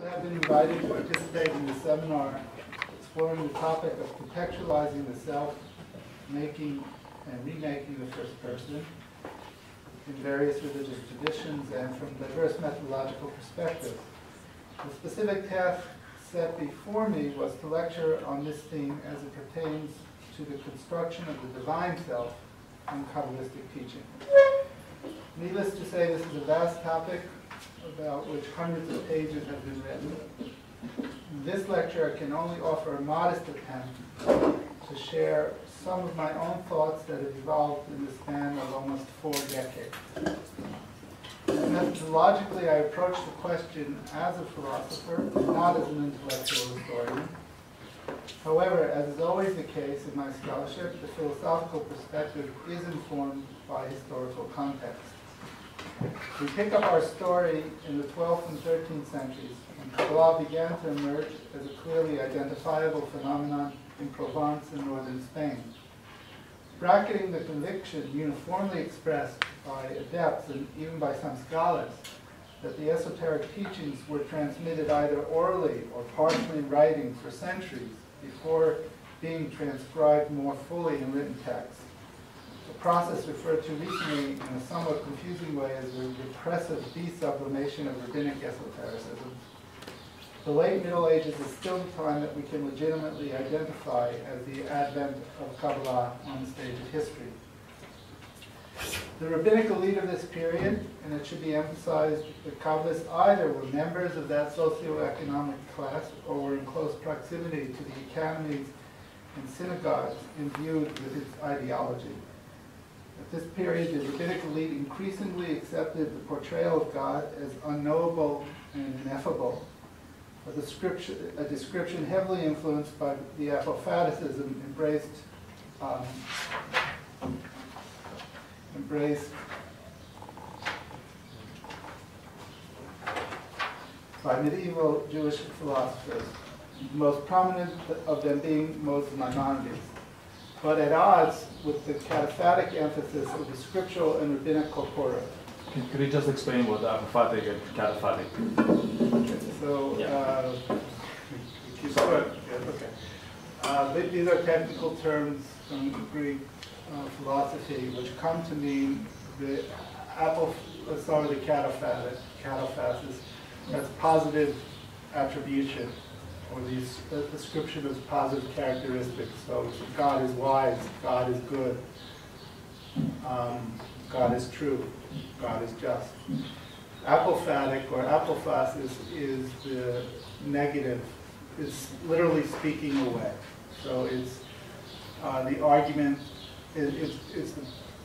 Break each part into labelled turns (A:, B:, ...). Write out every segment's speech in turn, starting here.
A: I have been invited to participate in the seminar exploring the topic of contextualizing the self, making and remaking the first person in various religious traditions and from diverse methodological perspectives. The specific task set before me was to lecture on this theme as it pertains to the construction of the divine self in Kabbalistic teaching. Needless to say, this is a vast topic about which hundreds of pages have been written. In this lecture, I can only offer a modest attempt to share some of my own thoughts that have evolved in the span of almost 4 decades. Methodologically, I approach the question as a philosopher, not as an intellectual historian. However, as is always the case in my scholarship, the philosophical perspective is informed by historical context. We pick up our story in the 12th and 13th centuries, when Kabbalah began to emerge as a clearly identifiable phenomenon in Provence and northern Spain. Bracketing the conviction uniformly expressed by adepts and even by some scholars that the esoteric teachings were transmitted either orally or partially in writing for centuries before being transcribed more fully in written text. A process referred to recently in a somewhat confusing way as the repressive de-sublimation of rabbinic esotericism. The late Middle Ages is still the time that we can legitimately identify as the advent of Kabbalah on the stage of history. The rabbinic elite of this period, and it should be emphasized that Kabbalists either were members of that socioeconomic class or were in close proximity to the academies and synagogues imbued with its ideology. At this period, the rabbinic elite increasingly accepted the portrayal of God as unknowable and ineffable, a description heavily influenced by the apophaticism embraced by medieval Jewish philosophers, the most prominent of them being Moses Maimonides, but at odds with the cataphatic emphasis of the scriptural and rabbinic corpora.
B: Could you just explain what apophatic and cataphatic is?
A: Okay, so, these are technical terms from Greek philosophy which come to mean the cataphasis, that's positive attribution, or the description of positive characteristics. So God is wise, God is good, God is true, God is just. Apophatic or apophasis is the negative. It's literally speaking away. So it's the argument, it's the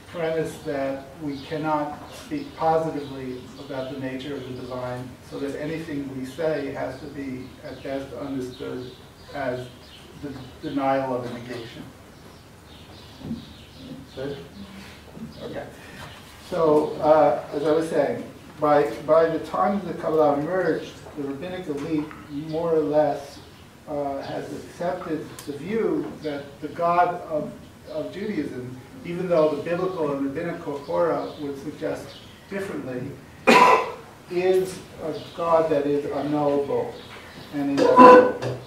A: premise that we cannot speak positively about the nature of the divine, so that anything we say has to be at best understood as the denial of a negation. Good? Okay. So, as I was saying, by the time the Kabbalah emerged, the rabbinic elite more or less has accepted the view that the God of Judaism, even though the biblical and rabbinic corpora would suggest differently, is a God that is unknowable and ineffable.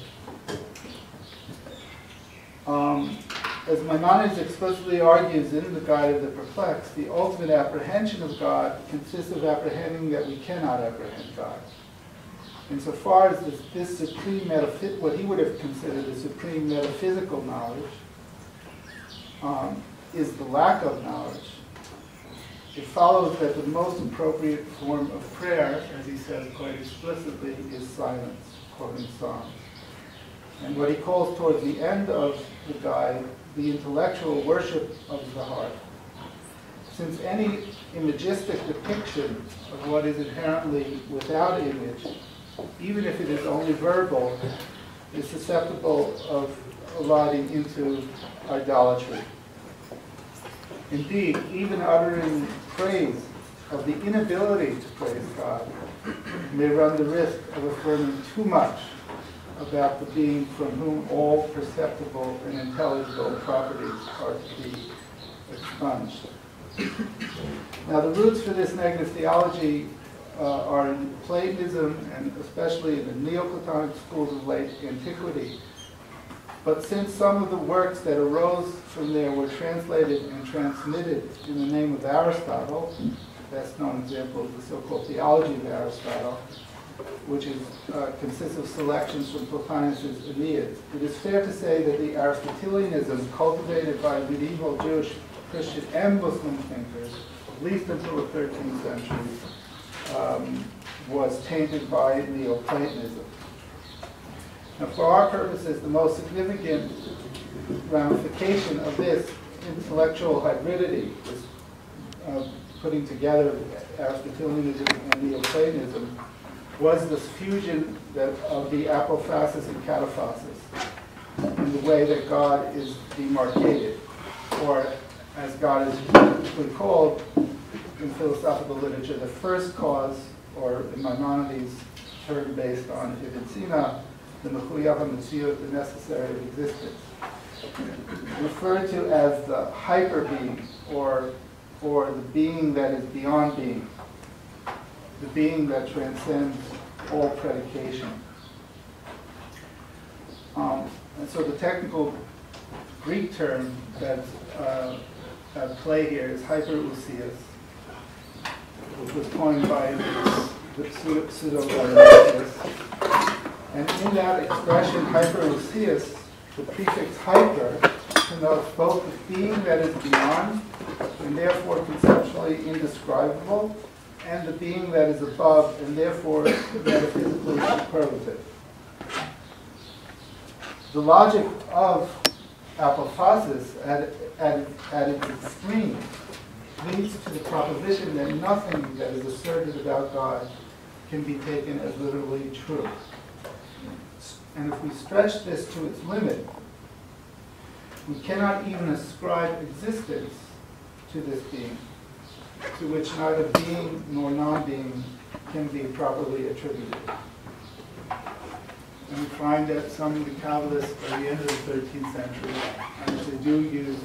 A: As Maimonides explicitly argues in The Guide of the Perplexed, the ultimate apprehension of God consists of apprehending that we cannot apprehend God. Insofar as this supreme what he would have considered the supreme metaphysical knowledge is the lack of knowledge, it follows that the most appropriate form of prayer, as he says quite explicitly, is silence, quoting Psalms. And what he calls towards the end of the guide, the intellectual worship of the heart. Since any imagistic depiction of what is inherently without image, even if it is only verbal, is susceptible of allotting into idolatry. Indeed, even uttering praise of the inability to praise God may run the risk of affirming too much about the being from whom all perceptible and intelligible properties are to be expunged. Now, the roots for this negative theology are in Platonism and especially in the Neoplatonic schools of late antiquity. But since some of the works that arose from there were translated and transmitted in the name of Aristotle, the best known example is the so-called theology of Aristotle, which consists of selections from Plotinus's Aeneid, it is fair to say that the Aristotelianism cultivated by medieval Jewish, Christian, and Muslim thinkers, at least until the 13th century, was tainted by Neoplatonism. Now, for our purposes, the most significant ramification of this intellectual hybridity, this putting together Aristotelianism and Neoplatonism, was this fusion of the apophasis and cataphasis in the way that God is demarcated, or as God is typically called in philosophical literature, the first cause, or in Maimonides' term based on Ibn Sina, the mechuyav ha-metziut, the necessary of existence, referred to as the hyper being, or the being that is beyond being, the being that transcends all predication. And so the technical Greek term that's at play here is hyperousios, which was coined by the pseudo-Dionysius. And in that expression, hyperousios, the prefix hyper connotes both the being that is beyond, and therefore conceptually indescribable, and the being that is above, and therefore metaphysically superlative. The logic of apophasis at its extreme leads to the proposition that nothing that is asserted about God can be taken as literally true. And if we stretch this to its limit, we cannot even ascribe existence to this being, to which neither being nor non-being can be properly attributed. And we find that some of the Kabbalists by the end of the 13th century actually do use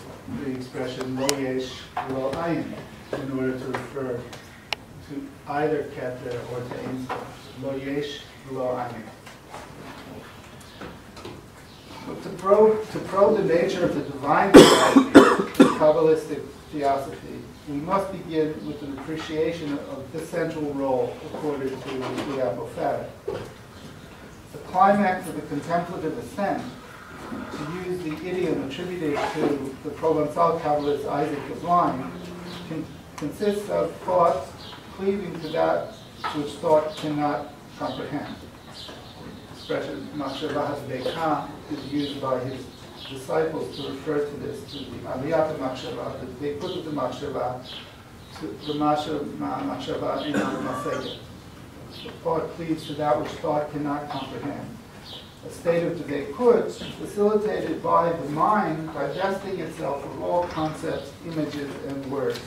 A: the expression lo yesh lo ayin in order to refer to either Keter or to Ein Sof. Lo yesh lo ayin. To probe the nature of the divine in Kabbalistic theosophy, we must begin with an appreciation of the central role accorded to the apophatic. The climax of the contemplative ascent, to use the idiom attributed to the Provençal Kabbalist Isaac of Lyme, consists of thought cleaving to that which thought cannot comprehend. The expression machshavah beka is used by his disciples to refer to this, to the aliyat machshavah, the dekut of the machshavah, to the machshavah in al-masayet. Thought cleaves to that which thought cannot comprehend. A state of dekut facilitated by the mind divesting itself of all concepts, images, and words.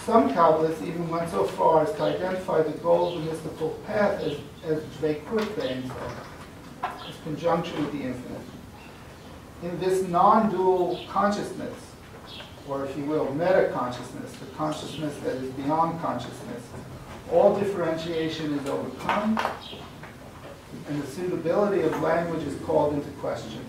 A: Some Kabbalists even went so far as to identify the goal of the mystical path as dekut being, as conjunction with the infinite. In this non-dual consciousness, or if you will, meta-consciousness, the consciousness that is beyond consciousness, all differentiation is overcome, and the suitability of language is called into question.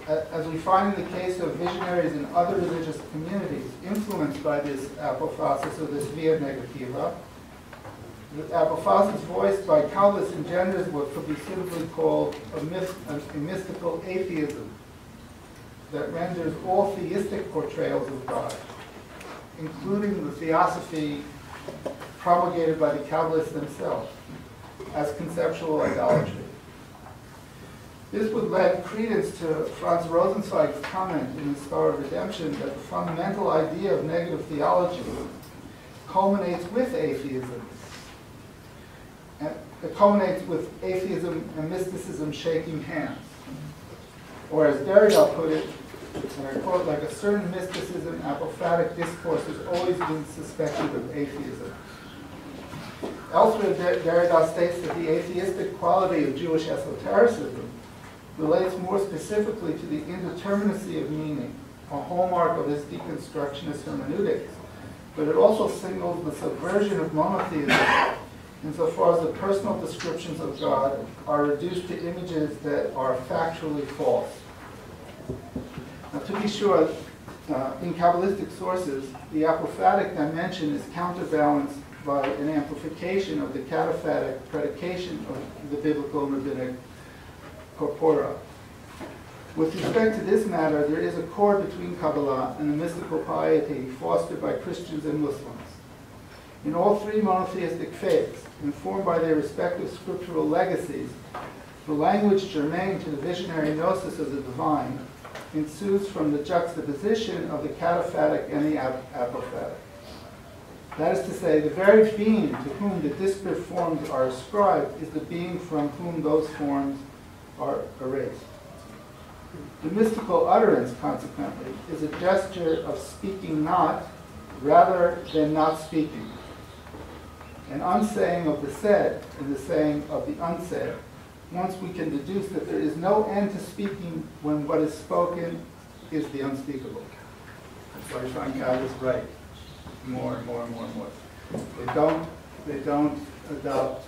A: As we find in the case of visionaries in other religious communities influenced by this apophasis or this via negativa, the apophasis voiced by Kabbalists engenders what could be simply called a mystical atheism that renders all theistic portrayals of God, including the theosophy promulgated by the Kabbalists themselves, as conceptual idolatry. This would lend credence to Franz Rosenzweig's comment in the Star of Redemption that the fundamental idea of negative theology culminates with atheism. It culminates with atheism and mysticism shaking hands. Or as Derrida put it, and I quote, like a certain mysticism, apophatic discourse has always been suspected of atheism. Elsewhere, Derrida states that the atheistic quality of Jewish esotericism relates more specifically to the indeterminacy of meaning, a hallmark of his deconstructionist hermeneutics, but it also signals the subversion of monotheism insofar as the personal descriptions of God are reduced to images that are factually false. Now, to be sure, in Kabbalistic sources, the apophatic dimension is counterbalanced by an amplification of the cataphatic predication of the biblical and rabbinic corpora. With respect to this matter, there is a chord between Kabbalah and the mystical piety fostered by Christians and Muslims. In all three monotheistic faiths, informed by their respective scriptural legacies, the language germane to the visionary gnosis of the divine ensues from the juxtaposition of the cataphatic and the apophatic. That is to say, the very being to whom the disparate forms are ascribed is the being from whom those forms are erased. The mystical utterance, consequently, is a gesture of speaking not rather than not speaking, an unsaying of the said and the saying of the unsaid, once we can deduce that there is no end to speaking when what is spoken is the unspeakable. That's why Sean God is right. More and more and more and more. They don't adopt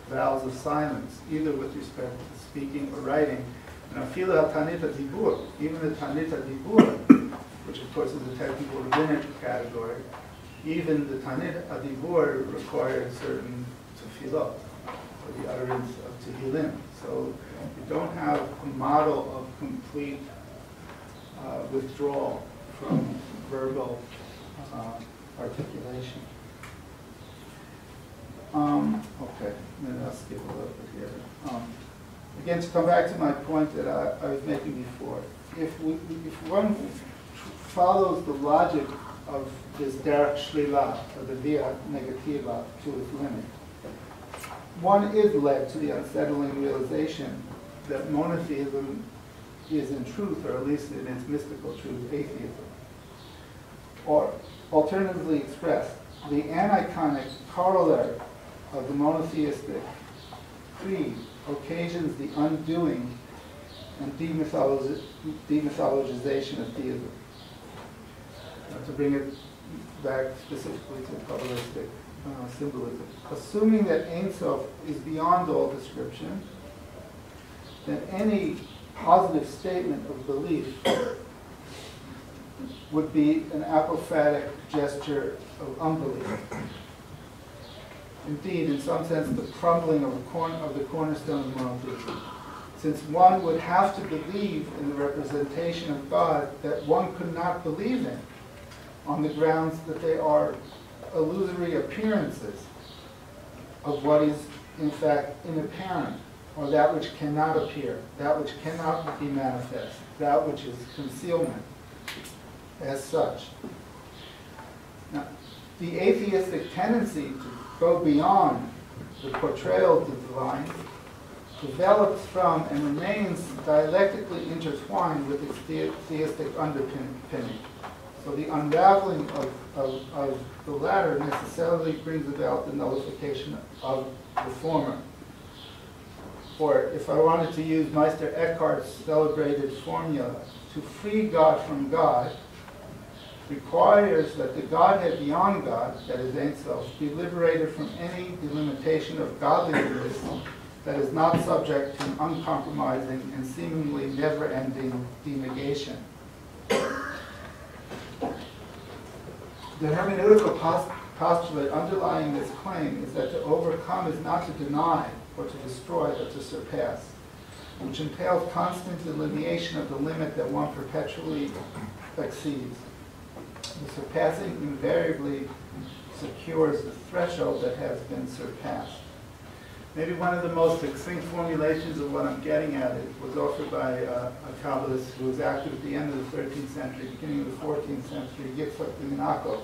A: vows of silence, either with respect to speaking or writing. And Afila Tanita Dibur, even the Tanita Dibur, which of course is a technical rabbinic category, even the Tanita Dibur requires certain tefillot, or the utterance of tehillim. So you don't have a model of complete withdrawal from verbal articulation. Okay, then I'll skip a little bit here. Again, to come back to my point that I was making before, if one follows the logic of this derech shlila, or the via negativa, to its limit, one is led to the unsettling realization that monotheism is in truth, or at least in its mystical truth, atheism. Or, alternatively expressed, the aniconic corollary of the monotheistic creed occasions the undoing and demythologization of theism. To bring it back specifically to Kabbalistic symbolism. Assuming that Ein Sof is beyond all description, then any positive statement of belief would be an apophatic gesture of unbelief. Indeed, in some sense, the crumbling of the cornerstone of monotheism. Since one would have to believe in the representation of God that one could not believe in, on the grounds that they are illusory appearances of what is, in fact, inapparent, or that which cannot appear, that which cannot be manifest, that which is concealment as such. Now, the atheistic tendency to go beyond the portrayal of the divine develops from and remains dialectically intertwined with its theistic underpinning. So the unraveling of the latter necessarily brings about the nullification of the former. Or if I wanted to use Meister Eckhart's celebrated formula, to free God from God requires that the Godhead beyond God, that is Ein Sof, be liberated from any delimitation of godliness that is not subject to an uncompromising and seemingly never-ending denegation. The hermeneutical postulate underlying this claim is that to overcome is not to deny or to destroy, but to surpass, which entails constant delineation of the limit that one perpetually exceeds. The surpassing invariably secures the threshold that has been surpassed. Maybe one of the most succinct formulations of what I'm getting at was offered by a Kabbalist who was active at the end of the 13th century, beginning of the 14th century, Yitzchak Yaakov,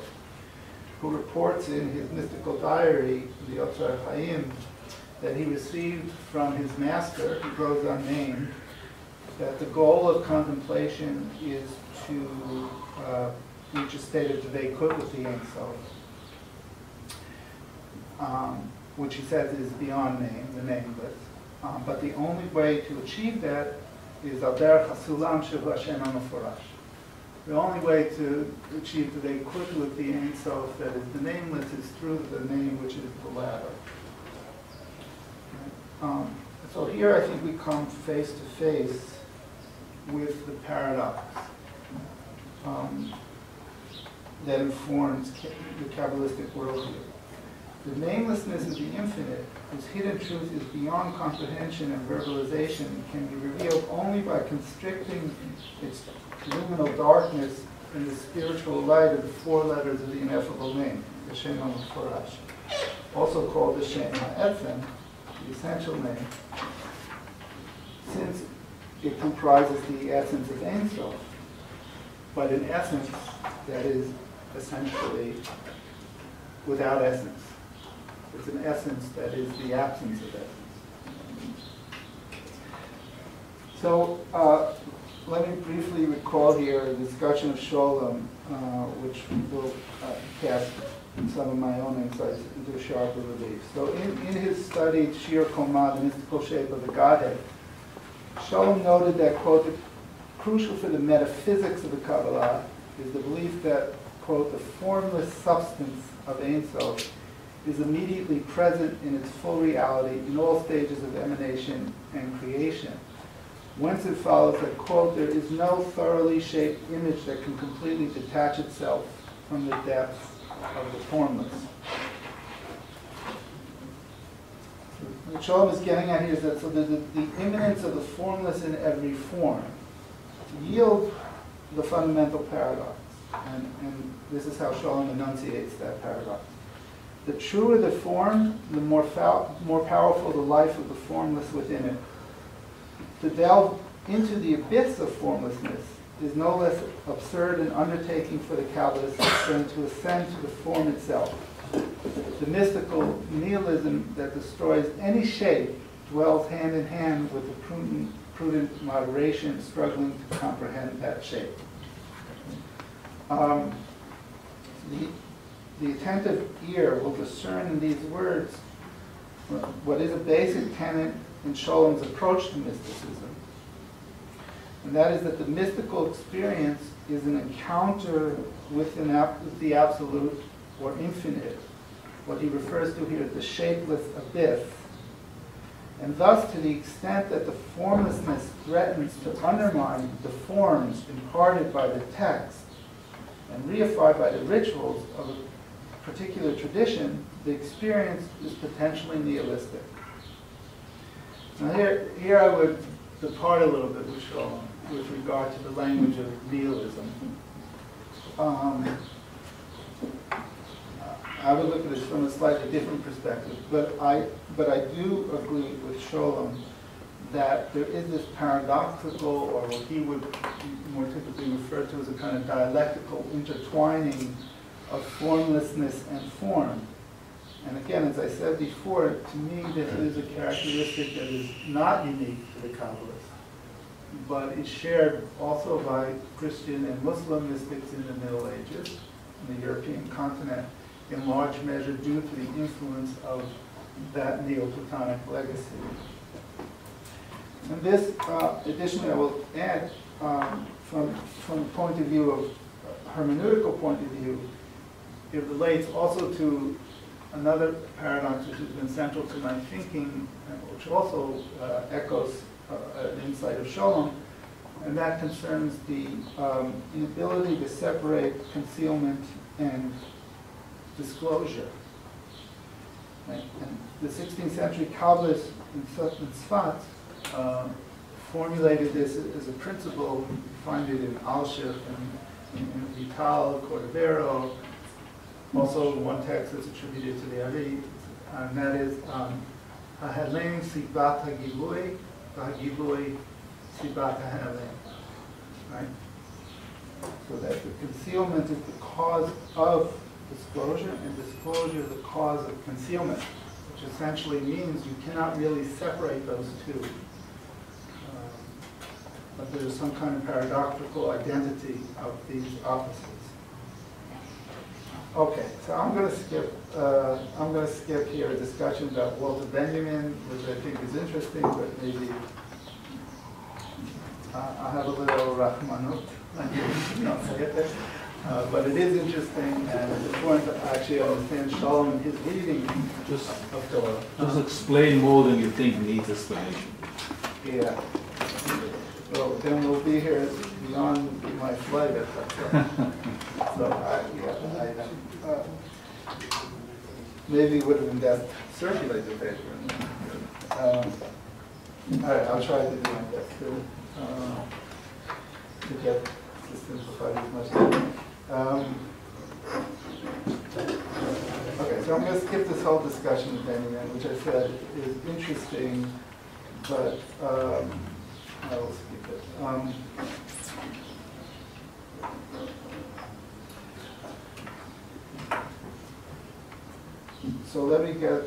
A: who reports in his mystical diary, the Otzar Chaim, that he received from his master, who goes unnamed, that the goal of contemplation is to reach a state of dveikut with the Ein Sof, which he says is beyond name, the nameless. But the only way to achieve that is al derech hasulam shehu Hashem hameforash, The only way to achieve the equity with the Ein Sof, that is the nameless, is through the name, which is the latter. So here I think we come face to face with the paradox that informs the Kabbalistic worldview. The namelessness of the infinite, whose hidden truth is beyond comprehension and verbalization, can be revealed only by constricting its luminal darkness in the spiritual light of the four letters of the ineffable name, the Shem HaMeforash, also called the Shem HaEtzem, the essential name, since it comprises the essence of Ein Sof, but in essence that is essentially without essence. It's an essence that is the absence of essence. So let me briefly recall here a discussion of Sholem, which will cast some of my own insights into sharper relief. So in his study, Shir Koma, the mystical shape of the Godhead, Sholem noted that, quote, crucial for the metaphysics of the Kabbalah is the belief that, quote, the formless substance of Ein Sof is immediately present in its full reality in all stages of emanation and creation. Whence it follows that, quote, there is no thoroughly shaped image that can completely detach itself from the depths of the formless. What Sholem is getting at here is that so the immanence of the formless in every form yields the fundamental paradox. And this is how Sholem enunciates that paradox. The truer the form, the more powerful the life of the formless within it. To delve into the abyss of formlessness is no less absurd an undertaking for the Kabbalists than to ascend to the form itself. The mystical nihilism that destroys any shape dwells hand in hand with the prudent moderation struggling to comprehend that shape. The attentive ear will discern in these words what is a basic tenet in Sholem's approach to mysticism. And that is that the mystical experience is an encounter with the absolute or infinite, what he refers to here as the shapeless abyss. And thus, to the extent that the formlessness threatens to undermine the forms imparted by the text and reified by the rituals of a particular tradition, the experience is potentially nihilistic. Now here I would depart a little bit with Sholem with regard to the language of nihilism. I would look at this from a slightly different perspective, but I do agree with Sholem that there is this paradoxical, or what he would more typically refer to as a kind of dialectical intertwining of formlessness and form. And again, as I said before, to me this is a characteristic that is not unique to the Kabbalists, but is shared also by Christian and Muslim mystics in the Middle Ages, in the European continent, in large measure due to the influence of that Neoplatonic legacy. And this, additionally, I will add, from the point of view of hermeneutical point of view, it relates also to another paradox which has been central to my thinking, which also echoes an insight of Sholem, and that concerns the inability to separate concealment and disclosure. Right? And the 16th century Kabbalists in Tzfat formulated this as a principle. You find it in Al-Shif and in Vital, Cordovero, also one text that's attributed to the Aviv, and that is Ha'helem Sibat HaGilui, HaGilui Sibat HaHelem. Right? So that the concealment is the cause of disclosure, and disclosure is the cause of concealment, which essentially means you cannot really separate those two. But there's some kind of paradoxical identity of these opposites. Okay, so I'm going to skip here a discussion about Walter Benjamin, which I think is interesting, but maybe I have a little rahmanut, I don't say it there. But it is interesting, and it's important to actually understand Shalom and his reading of Torah.
B: Just explain more than you think needs explanation.
A: Yeah. Well, then we'll be here beyond my flight at that time. So, maybe it would have been best to circulate the paper. All right, I'll try to do my best to get to simplify as much as I can. Okay, so I'm going to skip this whole discussion of Benjamin, which I said is interesting, but I will skip it. So let me go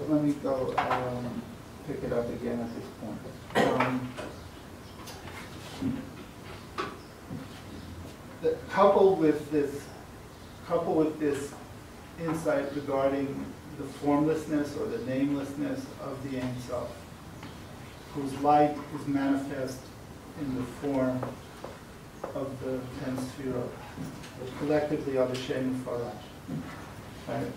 A: pick it up again at this point. Coupled with this insight regarding the formlessness or the namelessness of the Ein Sof, whose light is manifest in the form of the 10 Sefirot, which collectively are the Shem Farash. Right?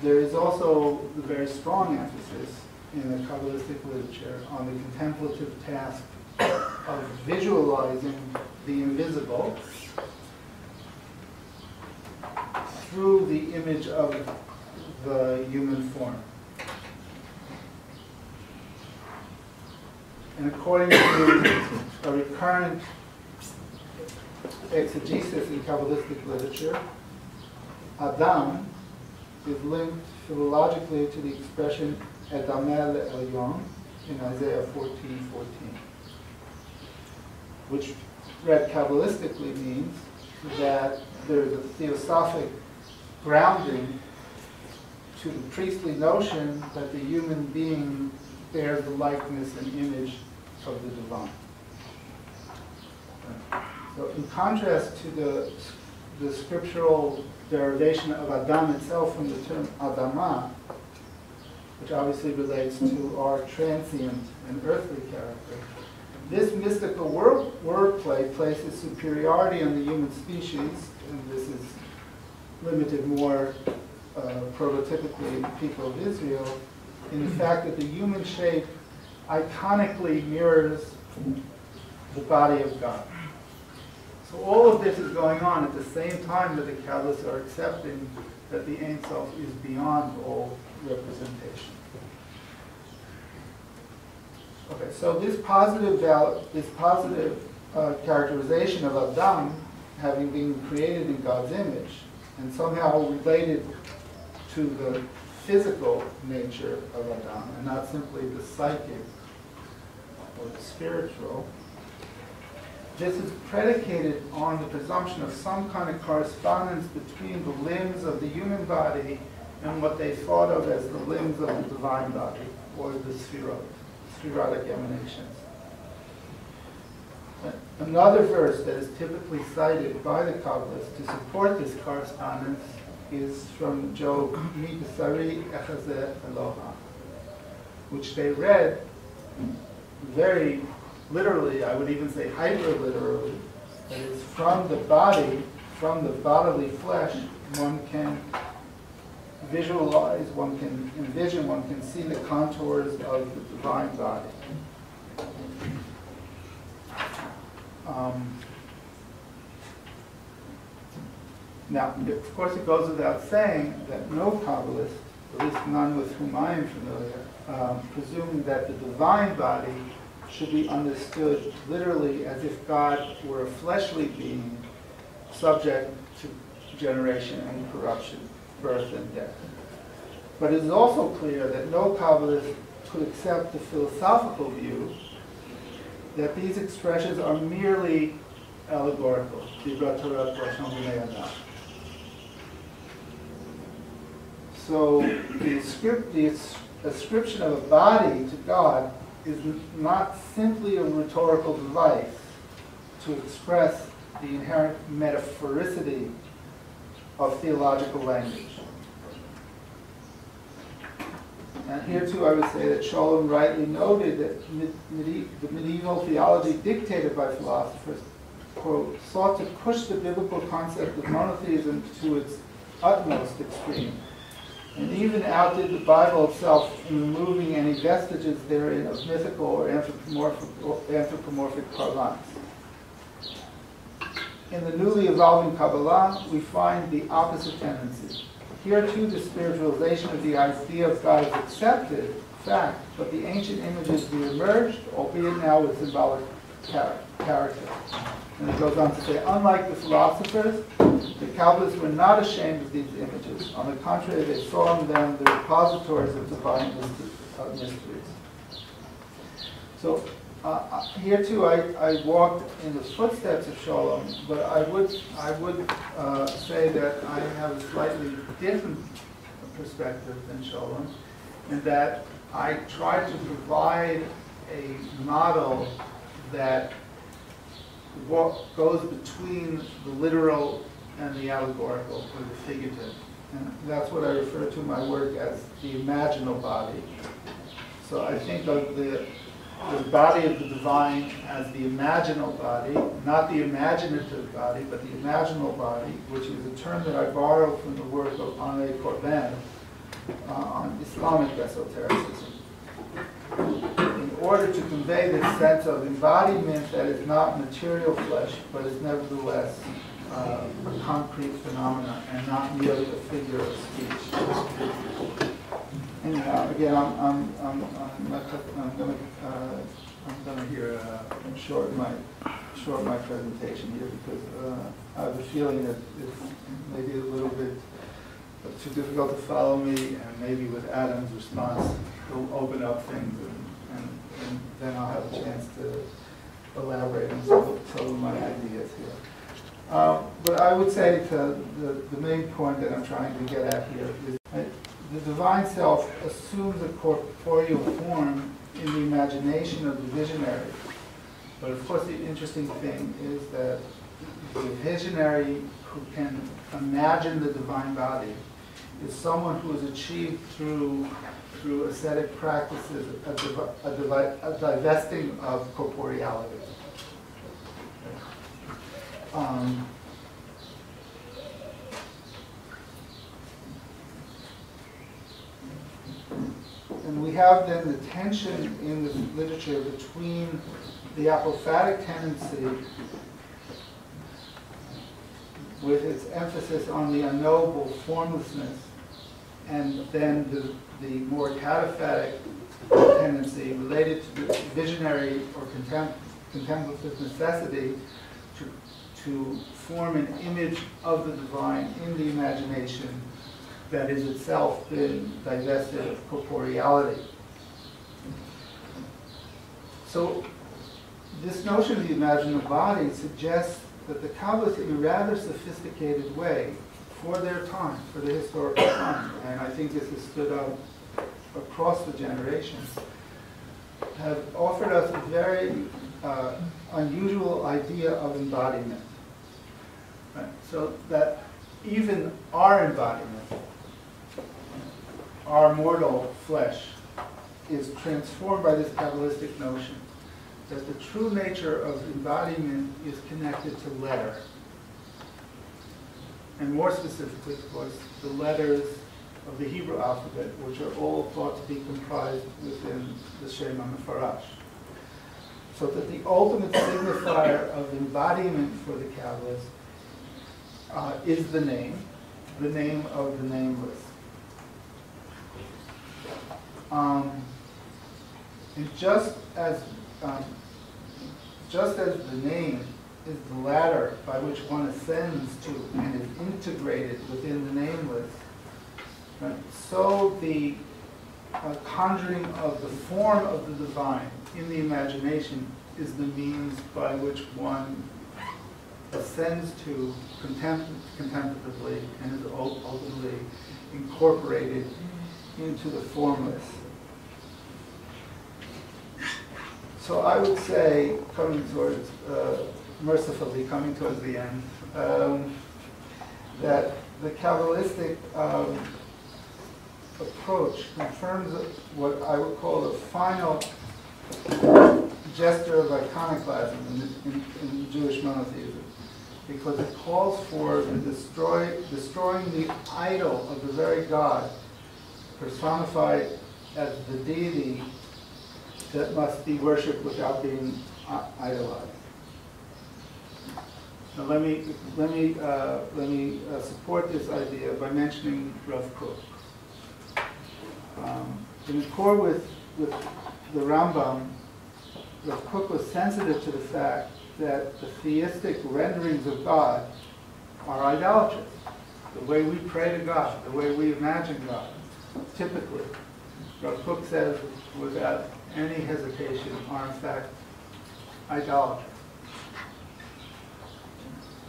A: There is also the very strong emphasis in the Kabbalistic literature on the contemplative task of visualizing the invisible through the image of the human form. And according to a recurrent exegesis in Kabbalistic literature, Adam is linked philologically to the expression Edamel Elyon in Isaiah 14:14, which read Kabbalistically means that there is a theosophic grounding to the priestly notion that the human being bears the likeness and image of the divine. So in contrast to the scriptural derivation of Adam itself from the term Adama, which obviously relates to our transient and earthly character, this mystical wordplay places superiority on the human species, and this is limited more prototypically to the people of Israel, in the fact that the human shape iconically mirrors the body of God. So all of this is going on at the same time that the Kabbalists are accepting that the Ein Sof is beyond all representation. Okay, so this positive characterization of Adam having been created in God's image and somehow related to the physical nature of Adam and not simply the psychic or the spiritual, this is predicated on the presumption of some kind of correspondence between the limbs of the human body and what they thought of as the limbs of the divine body, or the spherotic emanations. Another verse that is typically cited by the Kabbalists to support this correspondence is from Job, Mi B'sari Echazeh Eloha, which they read very literally, I would even say hyper-literally. That is, from the body, from the bodily flesh, one can visualize, one can envision, one can see the contours of the divine body. Now, of course, it goes without saying that no Kabbalist, at least none with whom I am familiar, presuming that the divine body should be understood literally as if God were a fleshly being subject to generation and corruption, birth and death. But it is also clear that no Kabbalist could accept the philosophical view that these expressions are merely allegorical. So the ascription of a body to God is not simply a rhetorical device to express the inherent metaphoricity of theological language. And here too I would say that Sholem rightly noted that the medieval theology dictated by philosophers, quote, sought to push the biblical concept of monotheism to its utmost extreme, and even outdid the Bible itself in removing any vestiges therein of mythical or anthropomorphic parlance. In the newly evolving Kabbalah, we find the opposite tendency. Here too, the spiritualization of the idea of God is accepted, fact, but the ancient images re-emerged, albeit now with symbolic character. And it goes on to say, unlike the philosophers, the Kabbalists were not ashamed of these images. On the contrary, they saw in them the repositories of divine mysteries. So here too, I walked in the footsteps of Sholem, but I would say that I have a slightly different perspective than Sholem, in that I try to provide a model that goes between the literal and the allegorical, or the figurative. And that's what I refer to my work as the imaginal body. So I think of the body of the divine as the imaginal body, not the imaginative body, but the imaginal body, which is a term that I borrow from the work of Henri Corbin on Islamic esotericism. In order to convey this sense of embodiment that is not material flesh, but is nevertheless a concrete phenomena and not merely a figure of speech. Anyhow, again, I'm going to shorten my presentation here because I have a feeling that it's maybe a little bit too difficult to follow me, and maybe with Adam's response, he'll open up things, and then I'll have a chance to elaborate on some of my ideas here. But I would say the main point that I'm trying to get at here is that the divine self assumes a corporeal form in the imagination of the visionary. But of course the interesting thing is that the visionary who can imagine the divine body is someone who has achieved through ascetic practices a divesting of corporeality. And we have then the tension in the literature between the apophatic tendency with its emphasis on the unknowable formlessness, and then the more cataphatic tendency related to the visionary or contemplative necessity to form an image of the divine in the imagination that is itself been divested of corporeality. So this notion of the imaginal body suggests that the Kabbalists, in a rather sophisticated way, for their time, for the historical time, and I think this has stood out across the generations, have offered us a very unusual idea of embodiment. Right? So that even our embodiment, our mortal flesh, is transformed by this Kabbalistic notion that the true nature of embodiment is connected to letter. And more specifically, of course, the letters of the Hebrew alphabet, which are all thought to be comprised within the Shema Mefarash. So that the ultimate signifier of embodiment for the Kabbalists is the name of the nameless. And just as the name is the ladder by which one ascends to and is integrated within the nameless, right, so the conjuring of the form of the divine in the imagination is the means by which one ascends to contemplatively and is ultimately incorporated into the formless. So I would say, mercifully coming towards the end, that the Kabbalistic approach confirms what I would call a final gesture of iconoclasm in Jewish monotheism, because it calls for the destroying the idol of the very God, personified as the deity that must be worshipped without being idolized. Now let me support this idea by mentioning Rav Kook. In accord with the Rambam, Rav Kook was sensitive to the fact that the theistic renderings of God are idolatrous. The way we pray to God, the way we imagine God, typically, Rav Kook says without any hesitation, are in fact idolatrous.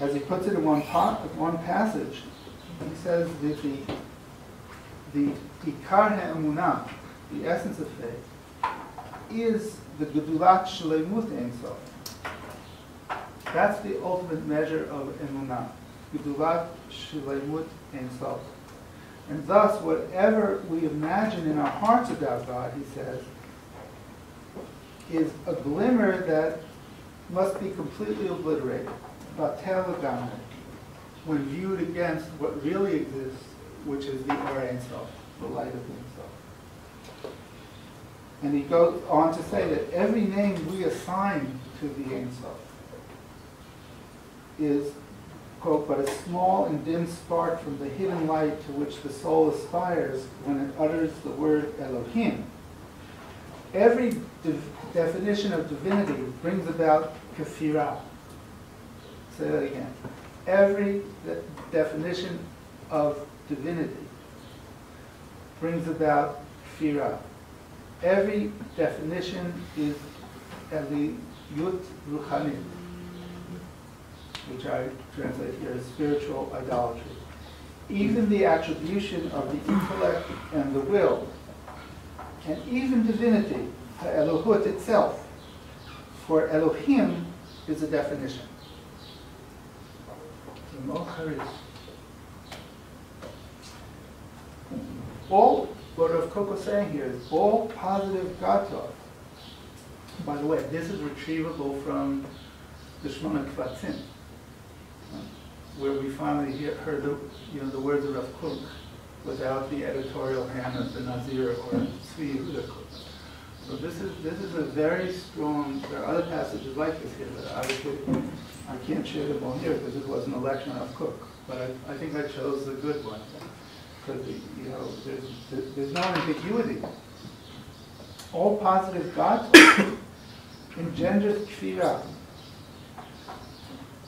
A: As he puts it in one passage, he says that the ikar ha'emunah, the essence of faith, is the gedulat shleimut ein sof. That's the ultimate measure of emunah, gedulat shleimut ein sof. And thus, whatever we imagine in our hearts about God, he says, is a glimmer that must be completely obliterated, batel legamre, when viewed against what really exists, which is the Or Ein Sof, the light of Ein Sof. And he goes on to say that every name we assign to the Ein Sof is, quote, but a small and dim spark from the hidden light to which the soul aspires when it utters the word Elohim. Every definition of divinity brings about kafirah. Say that again. Every definition of divinity brings about kafirah. Every definition is Eliyut Ruchanit, which I translate here as spiritual idolatry. Even the attribution of the intellect and the will, and even divinity, Elohut itself, for Elohim is a definition. All, what Rav Kook was saying here is all positive God thoughts. By the way, this is retrievable from the Shmona Kvatzim, where we finally heard the words of Rav Kook without the editorial hand of the Nazir or Tzvi Yehuda Kook. So this is a very strong. There are other passages like this here that obviously I can't share them all here because it wasn't a lecture on Rav Kook. But I think I chose the good one because there's no ambiguity. All positive God talk engenders kfirah.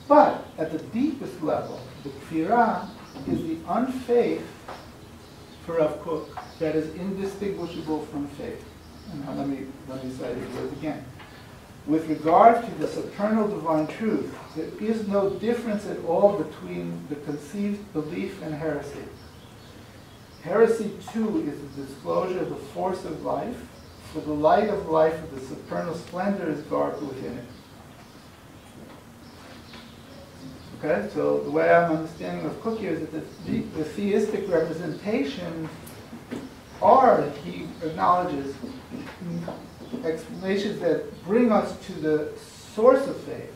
A: But at the deepest level, the kfirah is the unfaith for Rav Kook that is indistinguishable from faith. And now let me say these words again. With regard to the supernal divine truth, there is no difference at all between the conceived belief and heresy. Heresy, too, is the disclosure of the force of life, for the light of life of the supernal splendor is garbed within it. Okay, so the way I'm understanding of Kook here is that the theistic representations are, he acknowledges, explanations that bring us to the source of faith.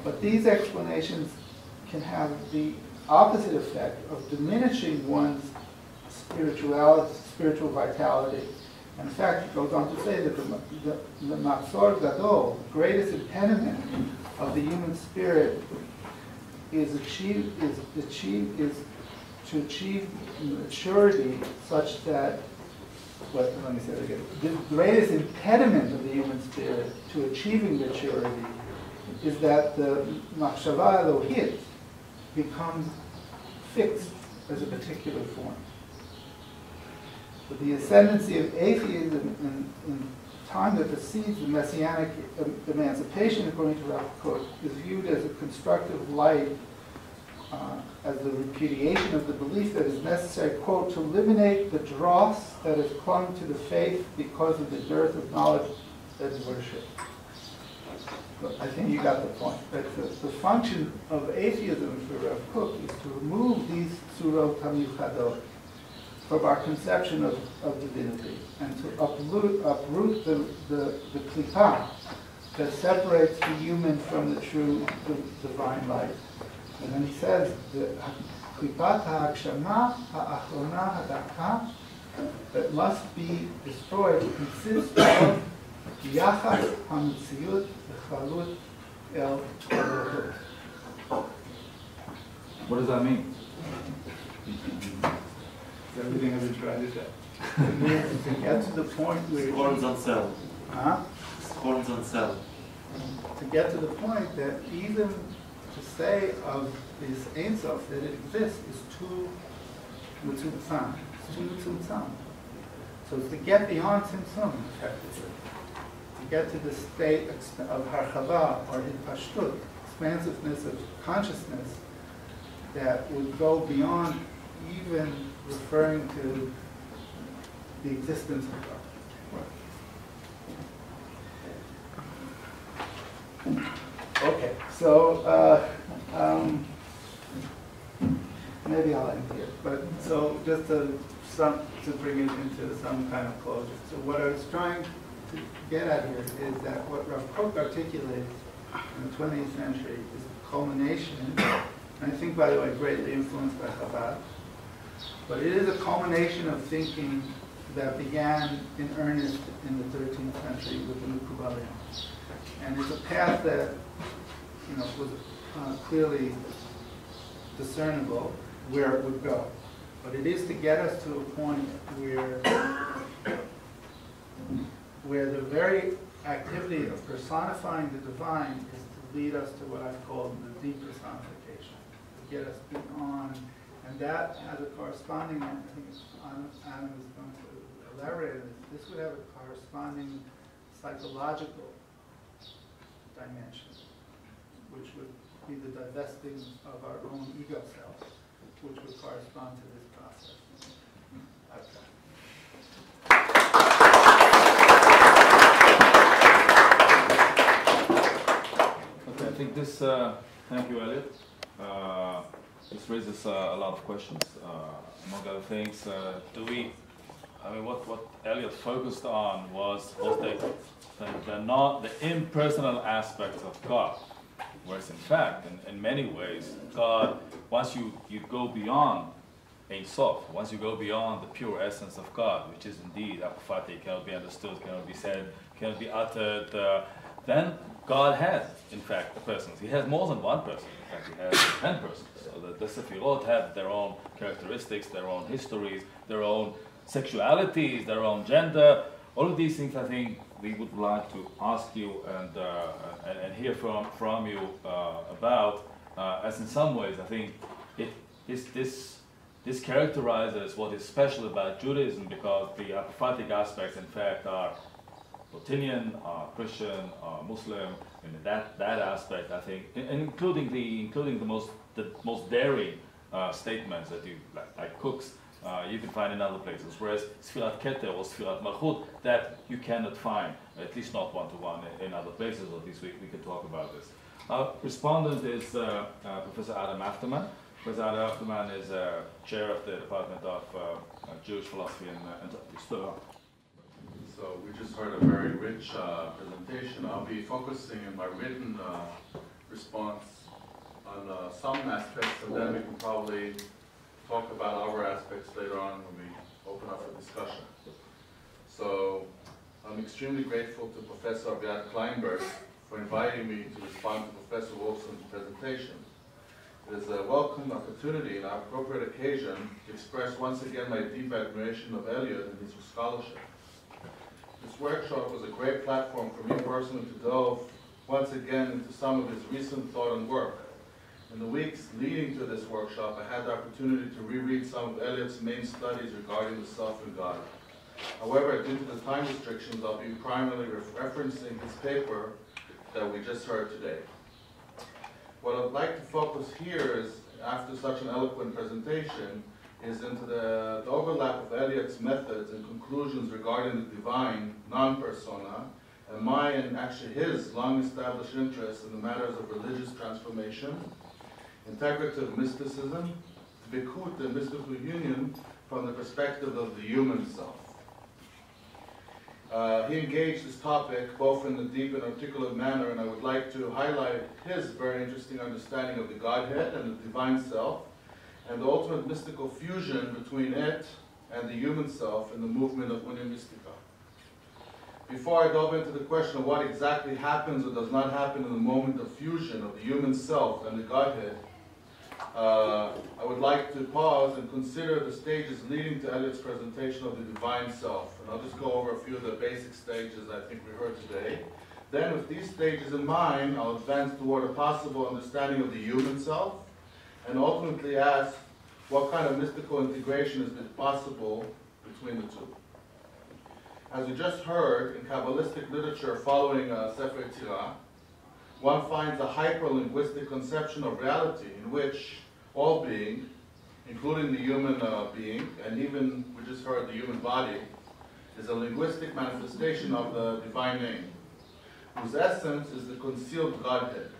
A: But these explanations can have the opposite effect of diminishing one's spiritual vitality. In fact, it goes on to say that the Matzor Gadol, the greatest impediment of the human spirit, is to achieve maturity such that, let me say it again, the greatest impediment of the human spirit to achieving maturity is that the machshava elohit becomes fixed as a particular form. But the ascendancy of atheism in time that precedes the messianic emancipation, according to Rav Kook, is viewed as a constructive light, as the repudiation of the belief that is necessary, quote, to eliminate the dross that has clung to the faith because of the dearth of knowledge and worship. But I think you got the point. But the function of atheism for Rav Kook is to remove these surot hamiyuchadot, from our conception of divinity, and to uproot the klipa that separates the human from the true divine light. And then he says, the klipat ha'akshama ha'achrona hadaka that must be destroyed consists of yachas ha'metziut v'chalut el Elohut.
B: What does that mean?
A: Everything I've been trying to say. It means to get to the point where...
C: Horns on cell.
A: Huh?
C: Horns on cell.
A: To get to the point that even to say of this Ein Sof that it exists is too mitzumtzam. It's too mitzumtzam. So it's to get beyond tzimtzum, effectively. To get to the state of harchava or hitpashtut, expansiveness of consciousness that would go beyond even referring to the existence of God. Okay, so maybe I'll end here. But so just to bring it into some kind of closure. So what I was trying to get at here is that what Rav Kook articulated in the 20th century is the culmination, and I think, by the way, greatly influenced by Chabad, but it is a culmination of thinking that began in earnest in the 13th century with the new Kabbalah. And it's a path that was clearly discernible where it would go. But it is to get us to a point where the very activity of personifying the divine is to lead us to what I've called the depersonification, to get us beyond. And that has a corresponding, I think Adam is going to elaborate on this, this would have a corresponding psychological dimension, which would be the divesting of our own ego self, which would correspond to this process.
B: Okay, I think this, thank you, Elliot. This raises a lot of questions. Among other things, what Elliot focused on was the impersonal aspects of God. Whereas in fact, in many ways, God, once you go beyond Ein Sof, once you go beyond the pure essence of God, which is indeed apophatic, cannot be understood, cannot be said, cannot be uttered, then God has, in fact, a person. He has more than one person. In fact, he has 10 persons. So the Sefirot have their own characteristics, their own histories, their own sexualities, their own gender. All of these things, I think, we would like to ask you and hear from you about, as in some ways, I think, this characterizes what is special about Judaism, because the apophatic aspects, in fact, are Palestinian, Christian, Muslim, and that aspect, I think, including the most daring statements that you like Cook's, you can find in other places. Whereas Sfirat Keter or Sfirat Malchut, that you cannot find, at least not one-to-one, in other places. At least we can talk about this. Our respondent is Professor Adam Afterman. Professor Adam Afterman is chair of the Department of Jewish Philosophy and Torah.
D: So we just heard a very rich presentation. I'll be focusing in my written response on some aspects, and then we can probably talk about other aspects later on when we open up for discussion. So I'm extremely grateful to Professor Aviad Kleinberg for inviting me to respond to Professor Wolfson's presentation. It is a welcome opportunity and an appropriate occasion to express once again my deep admiration of Elliot and his scholarship. This workshop was a great platform for me personally to delve once again into some of his recent thought and work. In the weeks leading to this workshop, I had the opportunity to reread some of Elliot's main studies regarding the self and God. However, due to the time restrictions, I'll be primarily referencing his paper that we just heard today. What I'd like to focus here is, after such an eloquent presentation, is into the overlap of Elliot's methods and conclusions regarding the divine, non-persona, and my and actually his long-established interest in the matters of religious transformation, integrative mysticism, dvikut and mystical union, from the perspective of the human self. He engaged this topic both in a deep and articulate manner, and I would like to highlight his very interesting understanding of the Godhead and the divine self, and the ultimate mystical fusion between it and the human self in the movement of Unia Mystica. Before I delve into the question of what exactly happens or does not happen in the moment of fusion of the human self and the Godhead, I would like to pause and consider the stages leading to Elliot's presentation of the divine self. And I'll just go over a few of the basic stages I think we heard today. Then with these stages in mind, I'll advance toward a possible understanding of the human self, and ultimately ask what kind of mystical integration is possible between the two. As we just heard, in Kabbalistic literature following Sefer Yetzirah, one finds a hyper-linguistic conception of reality in which all being, including the human being, and even, we just heard, the human body, is a linguistic manifestation of the divine name, whose essence is the concealed Godhead.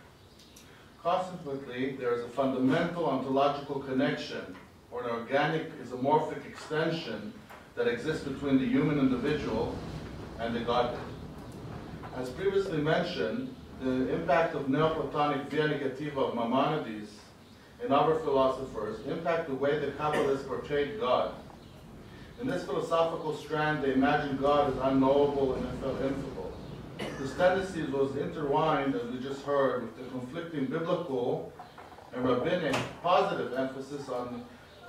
D: Consequently, there is a fundamental ontological connection, or an organic isomorphic extension that exists between the human individual and the Godhead. As previously mentioned, the impact of Neoplatonic via negativa of Maimonides and other philosophers impact the way the Kabbalists portrayed God. In this philosophical strand, they imagined God as unknowable and ineffable. This tendency was intertwined, as we just heard, with the conflicting biblical and rabbinic positive emphasis on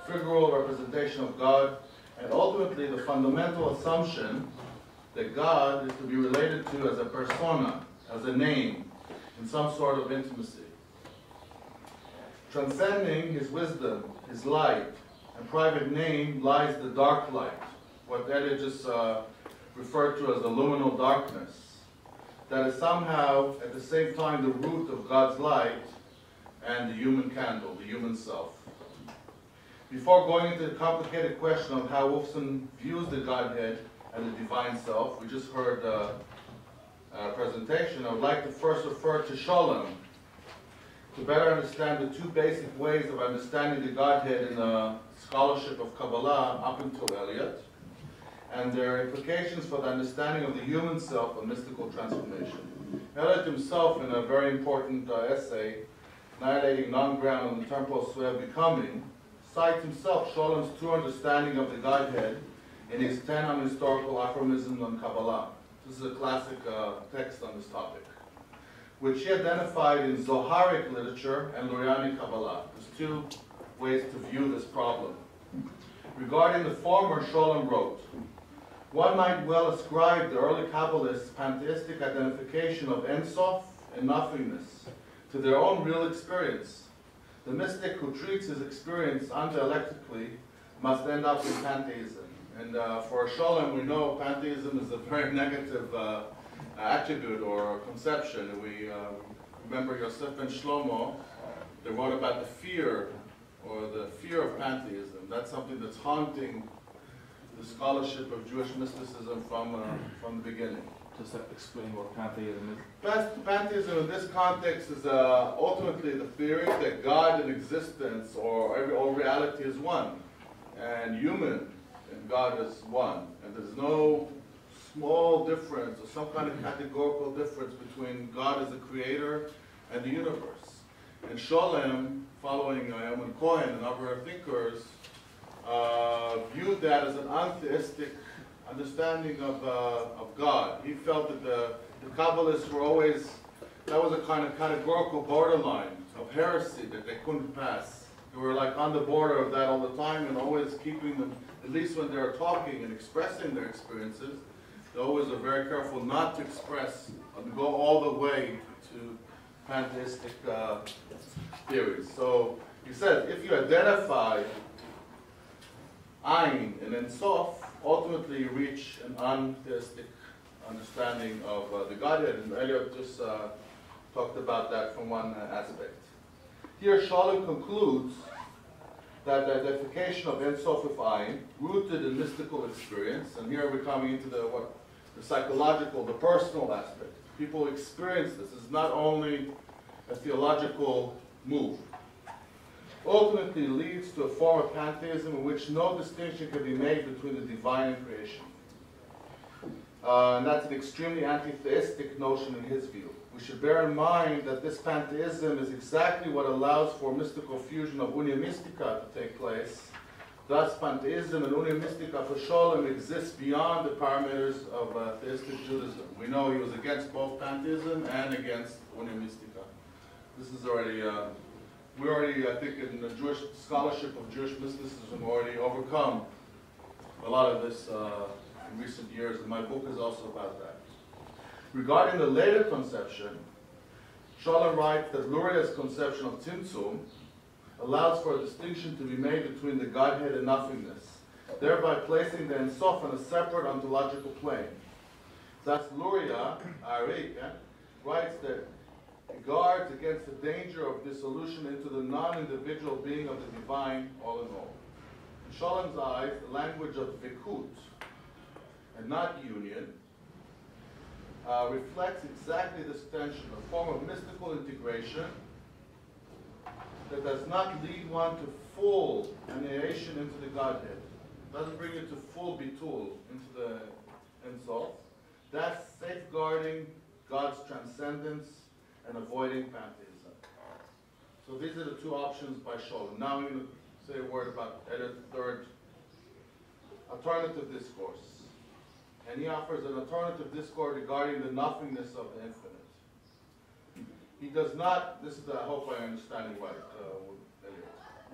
D: figural representation of God, and ultimately the fundamental assumption that God is to be related to as a persona, as a name, in some sort of intimacy. Transcending his wisdom, his light, and private name lies the dark light, what Elliot just referred to as the luminal darkness, that is somehow at the same time the root of God's light and the human candle, the human self. Before going into the complicated question of how Wolfson views the Godhead and the divine self, we just heard a presentation. I would like to first refer to Sholem to better understand the two basic ways of understanding the Godhead in the scholarship of Kabbalah up until Elliot, and their implications for the understanding of the human self and mystical transformation. Elliot himself, in a very important essay, Annihilating Non-Ground on the Temporal Sway of Becoming, cites himself Sholem's true understanding of the Godhead in his 10 Unhistorical Aphorisms on Kabbalah. This is a classic text on this topic, which he identified in Zoharic literature and Luriani Kabbalah. There's two ways to view this problem. Regarding the former, Sholem wrote, "One might well ascribe the early Kabbalists' pantheistic identification of Ein Sof and nothingness to their own real experience. The mystic who treats his experience undialectically must end up in pantheism." And for Sholem, we know pantheism is a very negative attribute or conception. And we remember Yosef ben Shlomo, they wrote about the fear, or the fear of pantheism. That's something that's haunting the scholarship of Jewish mysticism from the beginning.
B: Just explain what pantheism is.
D: Pantheism in this context is ultimately the theory that God in existence or all reality is one, and human and God is one, and there's no small difference or some kind of categorical difference between God as the creator and the universe. And Sholem, following Yaman Cohen and other thinkers, viewed that as an untheistic understanding of God. He felt that the Kabbalists were always, that was a kind of categorical borderline of heresy that they couldn't pass. They were like on the border of that all the time, and always keeping them, at least when they were talking and expressing their experiences, they always are very careful not to express and go all the way to pantheistic theories. So he said, if you identify Ein and Ein Sof, ultimately you reach an untheistic understanding of the Godhead, and Elliot just talked about that from one aspect. Here Sholem concludes that the identification of Ein Sof with Ein, rooted in mystical experience, and here we're coming into the psychological, the personal aspect. People experience this. It's not only a theological move. ultimately leads to a form of pantheism in which no distinction can be made between the divine and creation. And that's an extremely anti-theistic notion in his view. We should bear in mind that this pantheism is exactly what allows for mystical fusion of unia mystica to take place. Thus, pantheism and unia mystica for Sholem exists beyond the parameters of theistic Judaism. We know he was against both pantheism and against unia mystica. This is already, we already, I think, in the Jewish scholarship of Jewish mysticism, already overcome a lot of this in recent years, and my book is also about that. Regarding the later conception, Sholem writes that Luria's conception of Tzimtzum allows for a distinction to be made between the Godhead and nothingness, thereby placing the Ein Sof on a separate ontological plane. Thus, Luria, Ari, writes that it guards against the danger of dissolution into the non-individual being of the divine, all in all. In Sholem's eyes, the language of Vikut, and not union, reflects exactly this tension, a form of mystical integration that does not lead one to full annihilation into the Godhead. It doesn't bring you to full bitul into the Ein Sof. That's safeguarding God's transcendence and avoiding pantheism. So these are the two options by Sholem. Now I'm going to say a word about Elliot's third alternative discourse. And he offers an alternative discourse regarding the nothingness of the infinite. He does not, this is, I hope I'm understanding right, Elliot.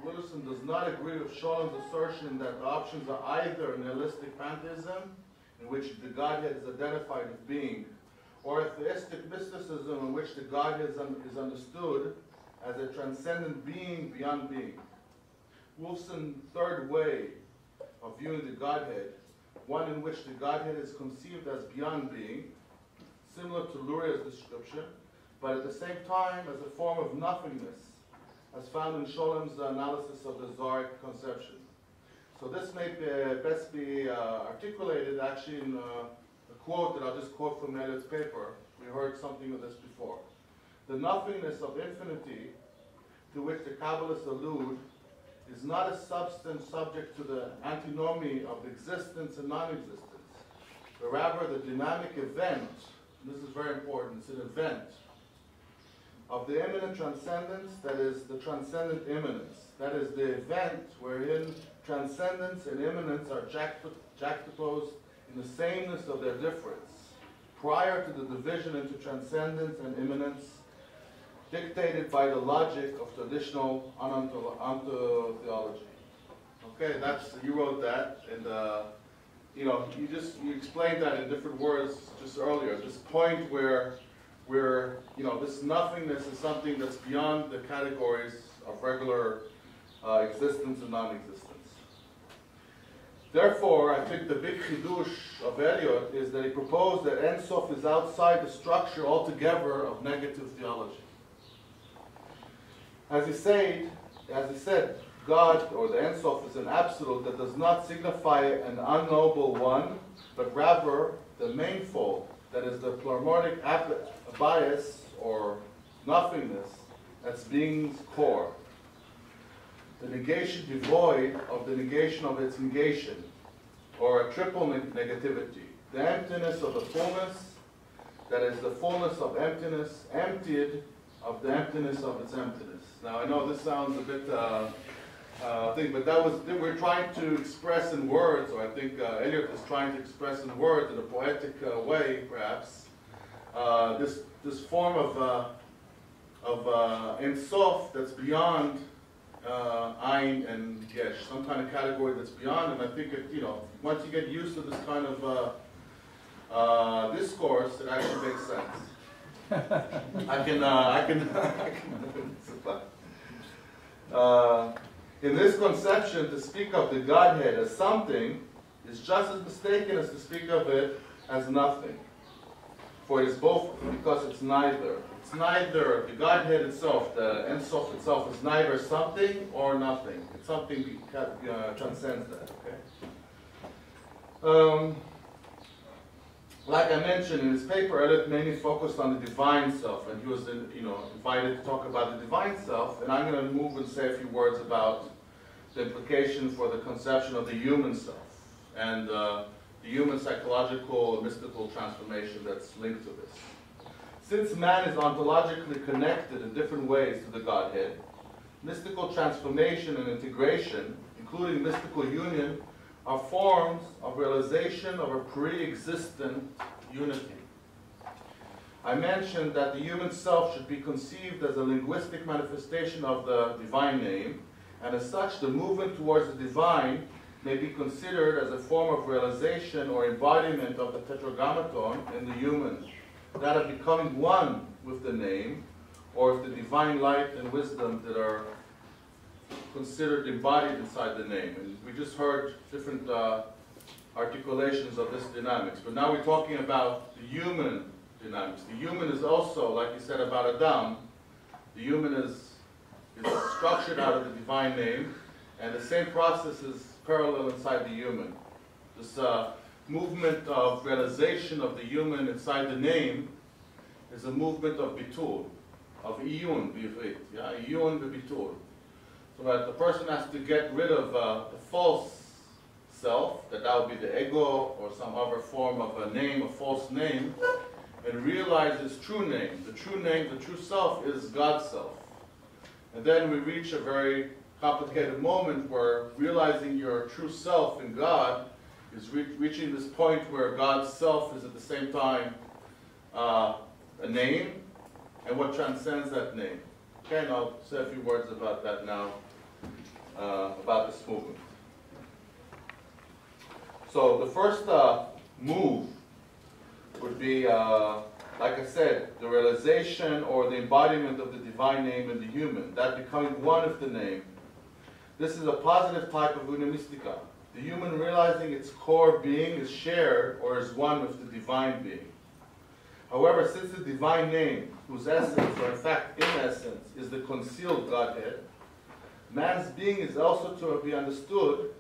D: Wolfson does not agree with Sholem's assertion that the options are either a nihilistic pantheism, in which the Godhead is identified with being, or a theistic mysticism in which the Godhead is understood as a transcendent being beyond being. Wolfson's third way of viewing the Godhead, one in which the Godhead is conceived as beyond being, similar to Luria's description, but at the same time as a form of nothingness, as found in Sholem's analysis of the Zoharic conception. So this may best be articulated actually in a quote that I'll just quote from Elliot's paper. We heard something of this before. The nothingness of infinity to which the Kabbalists allude is not a substance subject to the antinomy of existence and non-existence, but rather the dynamic event, and this is very important, it's an event, of the immanent transcendence, that is the transcendent immanence. That is the event wherein transcendence and immanence are juxtaposed in the sameness of their difference, prior to the division into transcendence and immanence, dictated by the logic of traditional onto-theology. Okay, you wrote that, and you explained that in different words just earlier. This point where this nothingness is something that's beyond the categories of regular existence and non-existence. Therefore, I think the big chidush of Elliot is that he proposed that Ein Sof is outside the structure altogether of negative theology. As he said, God, or the Ein Sof, is an absolute that does not signify an unknowable one, but rather the manifold, that is the pleromordic bias, or nothingness, that's being's core. The negation devoid of the negation of its negation, or a triple negativity. The emptiness of the fullness, that is the fullness of emptiness, emptied of the emptiness of its emptiness. Now I know this sounds a bit but we're trying to express in words, or I think Elliot is trying to express in words in a poetic way, perhaps, this form of Ein Sof that's beyond Ein and Yesh, some kind of category that's beyond, and I think once you get used to this kind of discourse, it actually makes sense. In this conception, to speak of the Godhead as something is just as mistaken as to speak of it as nothing. For it is both, because it's neither. It's neither the Godhead itself, the Ein Sof itself, is neither something or nothing. It's something transcends that. Okay. like I mentioned in his paper, Elliot mainly focused on the divine self, and he was invited to talk about the divine self, and I'm going to move and say a few words about the implications for the conception of the human self, and the human psychological and mystical transformation that's linked to this. Since man is ontologically connected in different ways to the Godhead, mystical transformation and integration, including mystical union, are forms of realization of a pre-existent unity. I mentioned that the human self should be conceived as a linguistic manifestation of the divine name, and as such, the movement towards the divine may be considered as a form of realization or embodiment of the tetragrammaton in the human, that of becoming one with the name, or with the divine light and wisdom that are considered embodied inside the name. And we just heard different articulations of this dynamics. But now we're talking about the human dynamics. The human is also, like you said about Adam, the human is structured out of the divine name, and the same process is parallel inside the human. This movement of realization of the human inside the name is a movement of bitul, of iyun, b'ivrit, yeah, iyun b'bitul. So that the person has to get rid of the false self, that would be the ego or some other form of a name, a false name, and realize his true name. The true name, the true self is God's self. And then we reach a very complicated moment where realizing your true self in God is reaching this point where God's self is at the same time a name and what transcends that name. Okay, and I'll say a few words about that now, about this movement. So the first move would be, like I said, the realization or the embodiment of the divine name in the human, that becoming one with the name. This is a positive type of unamistica. The human realizing its core being is shared or is one with the divine being. However, since the divine name, whose essence, or in fact in essence, is the concealed Godhead, man's being is also to be understood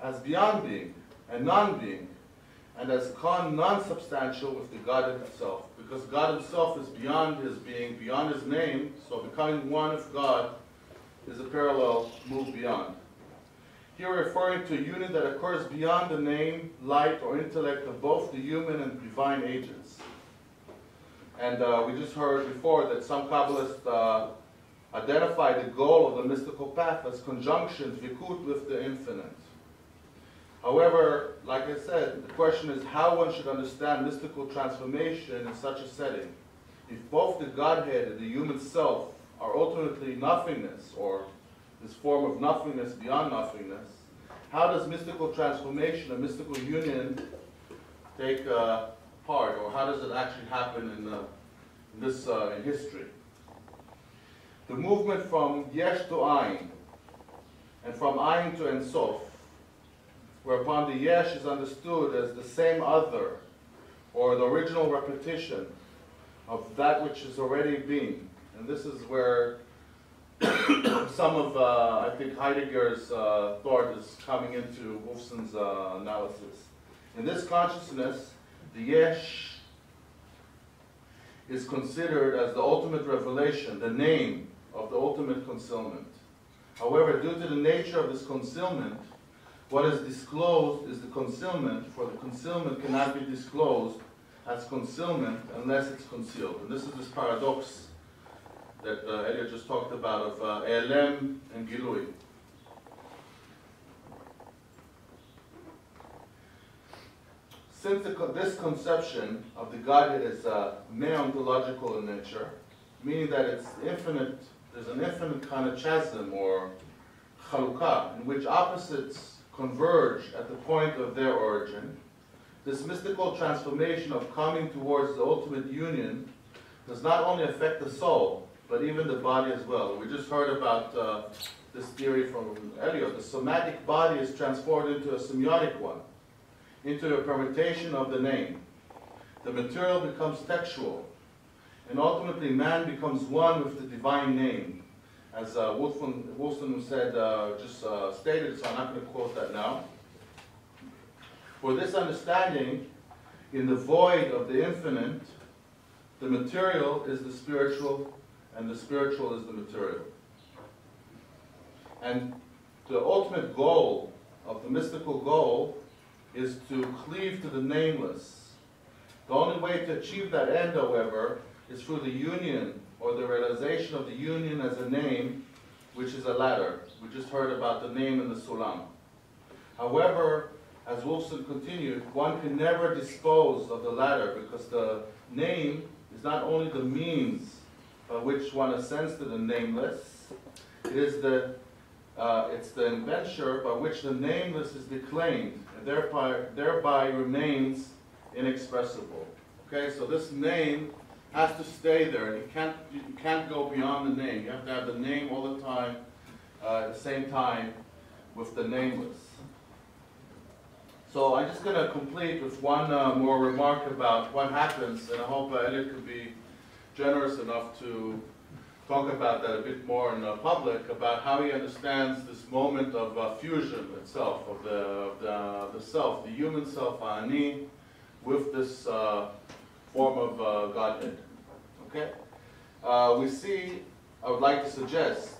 D: as beyond being and non-being, and as non-substantial with the Godhead itself, because God himself is beyond his being, beyond his name, so becoming one with God is a parallel move beyond. Here we're referring to a union that occurs beyond the name, light, or intellect of both the human and divine agents. And we just heard before that some Kabbalists identify the goal of the mystical path as conjunction, dvikut, with the infinite. However, like I said, the question is how one should understand mystical transformation in such a setting. If both the Godhead and the human self are ultimately nothingness, or this form of nothingness beyond nothingness, how does mystical transformation, a mystical union, take part, or how does it actually happen in history? The movement from yesh to ayin, and from ayin to Ein Sof, whereupon the yesh is understood as the same other, or the original repetition of that which is already being. And this is where some of, I think, Heidegger's thought is coming into Wolfson's analysis. In this consciousness, the yesh is considered as the ultimate revelation, the name of the ultimate concealment. However, due to the nature of this concealment, what is disclosed is the concealment, for the concealment cannot be disclosed as concealment unless it's concealed. And this is this paradox that Elliot just talked about of Elem and Gilui. Since this conception of the Godhead is meontological in nature, meaning that it's infinite, there's an infinite kind of chasm or chalukah, in which opposites converge at the point of their origin, this mystical transformation of coming towards the ultimate union does not only affect the soul, but even the body as well. We just heard about this theory from Elliot. The somatic body is transformed into a semiotic one, into a permutation of the name. The material becomes textual, and ultimately man becomes one with the divine name. As Wolfson said, stated, so I'm not going to quote that now. For this understanding in the void of the infinite, the material is the spiritual, and the spiritual is the material. And the ultimate goal of the mystical goal is to cleave to the nameless. The only way to achieve that end, however, is through the union, or the realization of the union as a name, which is a ladder. We just heard about the name and the sulam. However, as Wolfson continued, one can never dispose of the ladder, because the name is not only the means by which one ascends to the nameless, it is it's the adventure by which the nameless is declaimed, and thereby remains inexpressible. Okay, so this name has to stay there. You can't go beyond the name. You have to have the name all the time, at the same time with the nameless. So I'm just going to complete with one more remark about what happens, and I hope Elliot could be generous enough to talk about that a bit more in public, about how he understands this moment of fusion itself, of the self, the human self, Ani, with this form of Godhead. Okay? We see, I would like to suggest,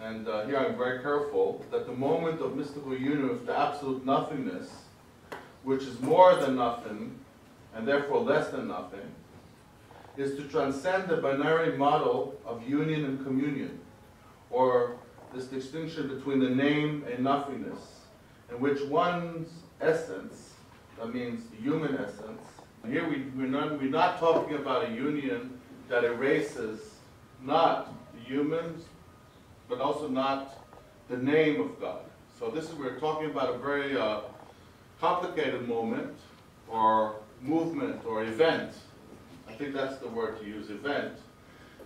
D: and here I'm very careful, that the moment of mystical union with the absolute nothingness, which is more than nothing, and therefore less than nothing, is to transcend the binary model of union and communion, or this distinction between the name and nothingness, in which one's essence, that means the human essence, here we're not talking about a union that erases not the humans, but also not the name of God. So this is, we're talking about a very complicated moment, or movement, or event. I think that's the word to use, event,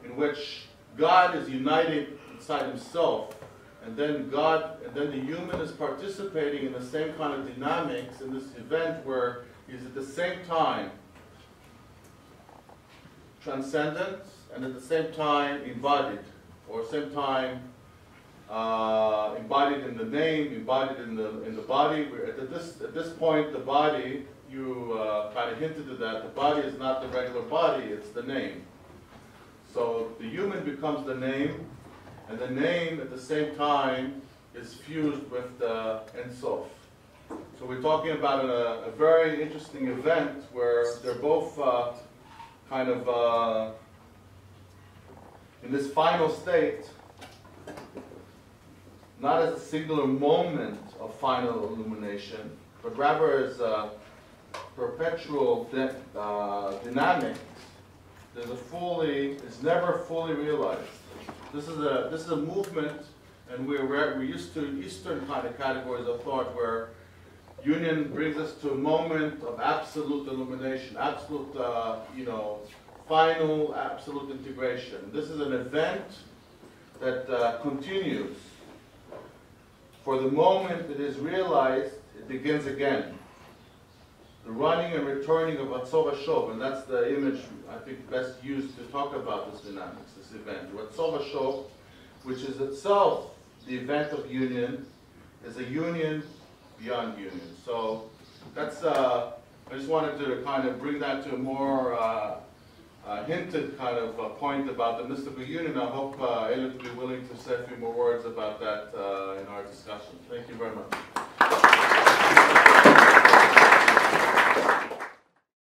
D: in which God is united inside himself, and then the human is participating in the same kind of dynamics in this event where he's at the same time transcendent and at the same time embodied, or same time embodied in the name, embodied in the body. At this point, the body, you kind of hinted at that, the body is not the regular body, it's the name. So the human becomes the name, and the name at the same time is fused with the Ein Sof. So we're talking about a very interesting event where they're both kind of in this final state, not as a singular moment of final illumination, but rather as a perpetual dynamic. It's never fully realized. This is a movement, and we're used to Eastern kind of categories of thought where union brings us to a moment of absolute illumination, absolute, final, absolute integration. This is an event that continues. For the moment it is realized, it begins again. The running and returning of Vatzov Shov, and that's the image I think best used to talk about this dynamics, this event. Vatzov Shov, which is itself the event of union, is a union beyond union. So that's, I just wanted to kind of bring that to a more hinted kind of point about the mystical union. I hope Elliot will be willing to say a few more words about that in our discussion. Thank you very much.